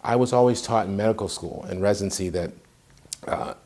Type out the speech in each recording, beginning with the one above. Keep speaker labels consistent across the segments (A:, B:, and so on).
A: I was always taught in medical school and residency that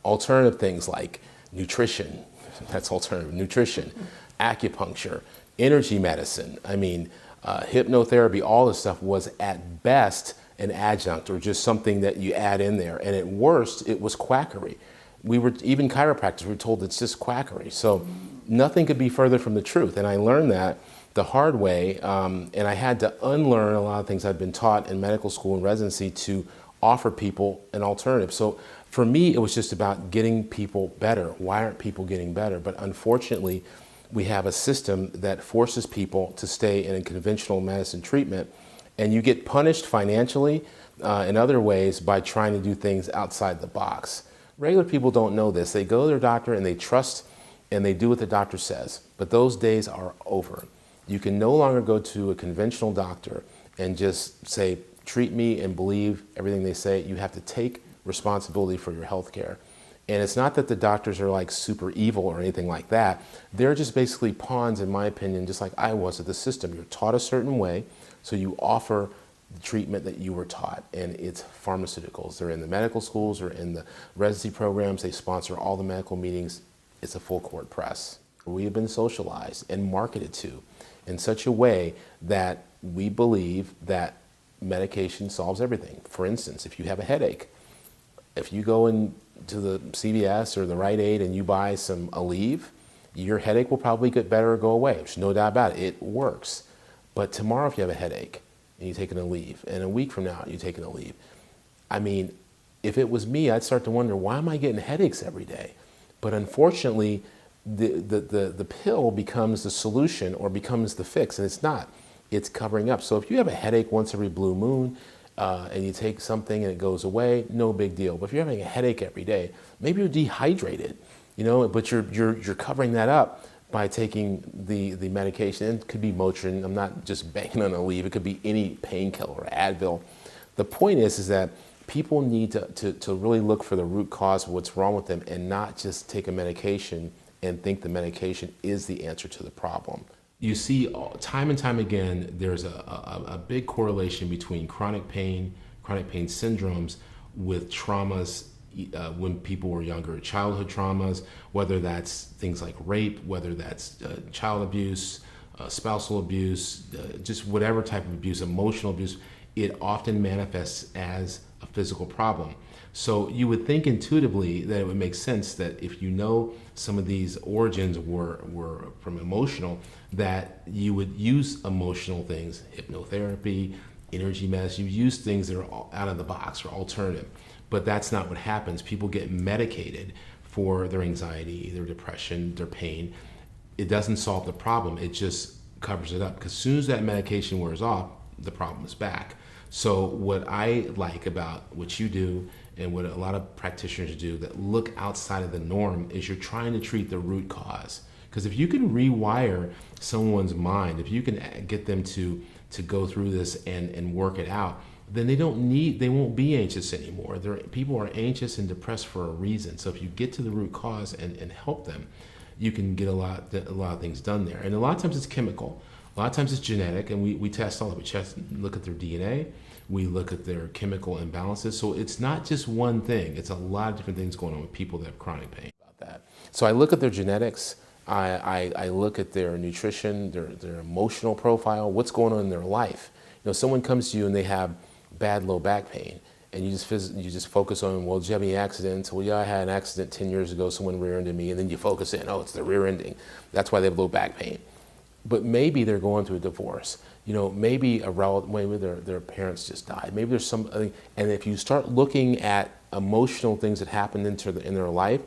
A: alternative things like nutrition, that's alternative nutrition, acupuncture, energy medicine, hypnotherapy, all this stuff was at best an adjunct or just something that you add in there. And at worst, it was quackery. Even chiropractors were told it's just quackery. So nothing could be further from the truth. And I learned that the hard way, and I had to unlearn a lot of things I'd been taught in medical school and residency to offer people an alternative. So for me, it was just about getting people better. Why aren't people getting better? But unfortunately, we have a system that forces people to stay in a conventional medicine treatment, and you get punished financially in other ways by trying to do things outside the box. Regular people don't know this. They go to their doctor and they trust and they do what the doctor says, but those days are over. You can no longer go to a conventional doctor and just say, treat me and believe everything they say. You have to take responsibility for your health care. And it's not that the doctors are like super evil or anything like that. They're just basically pawns, in my opinion, just like I was of the system. You're taught a certain way, so you offer the treatment that you were taught, and it's pharmaceuticals. They're in the medical schools or in the residency programs. They sponsor all the medical meetings. It's a full court press. We have been socialized and marketed to in such a way that we believe that medication solves everything. For instance, if you have a headache, if you go into the CVS or the Rite Aid and you buy some Aleve, your headache will probably get better or go away. There's no doubt about it. It works. But tomorrow, if you have a headache and you take an Aleve, and a week from now you take an Aleve, if it was me, I'd start to wonder, why am I getting headaches every day? But unfortunately, the pill becomes the solution or becomes the fix, and it's not. It's covering up. So if you have a headache once every blue moon and you take something and it goes away, no big deal. But if you're having a headache every day, maybe you're dehydrated, but you're covering that up by taking the medication. And it could be Motrin. I'm not just banging on Aleve. It could be any painkiller or Advil. The point is that people need to really look for the root cause of what's wrong with them and not just take a medication and think the medication is the answer to the problem. You see time and time again, there's a big correlation between chronic pain syndromes with traumas when people were younger, childhood traumas, whether that's things like rape, whether that's child abuse, spousal abuse, just whatever type of abuse, emotional abuse, it often manifests as a physical problem. So you would think intuitively that it would make sense that if you know some of these origins were from emotional, that you would use emotional things, hypnotherapy, energy medicine, you use things that are out of the box or alternative. But that's not what happens. People get medicated for their anxiety, their depression, their pain. It doesn't solve the problem, it just covers it up. Because as soon as that medication wears off, the problem is back. So what I like about what you do and what a lot of practitioners do that look outside of the norm is you're trying to treat the root cause. Because if you can rewire someone's mind, if you can get them to go through this and work it out, then they won't be anxious anymore. People are anxious and depressed for a reason. So if you get to the root cause and help them, you can get a lot of things done there. And a lot of times it's chemical. A lot of times it's genetic, and we test all of it. We look at their DNA, we look at their chemical imbalances. So it's not just one thing. It's a lot of different things going on with people that have chronic pain. About that. So I look at their genetics, I look at their nutrition, their emotional profile, what's going on in their life. Someone comes to you and they have bad low back pain, and you just focus on, well, did you have any accidents? Well, yeah, I had an accident 10 years ago, someone rear-ended me, and then you focus in, oh, it's the rear-ending. That's why they have low back pain. But maybe they're going through a divorce. Maybe maybe their parents just died. Maybe there's something, and if you start looking at emotional things that happened in their life,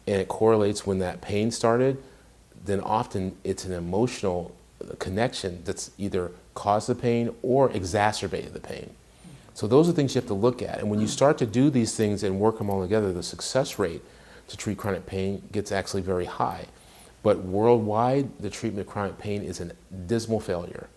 A: and it correlates when that pain started, then often it's an emotional connection that's either caused the pain or exacerbated the pain. So those are things you have to look at. And when you start to do these things and work them all together, the success rate to treat chronic pain gets actually very high. But worldwide, the treatment of chronic pain is a dismal failure.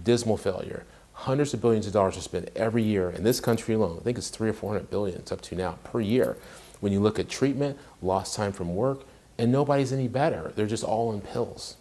A: Dismal failure. Hundreds of billions of dollars are spent every year in this country alone. I think it's 300 or 400 billion, it's up to now, per year. When you look at treatment, lost time from work, and nobody's any better. They're just all on pills.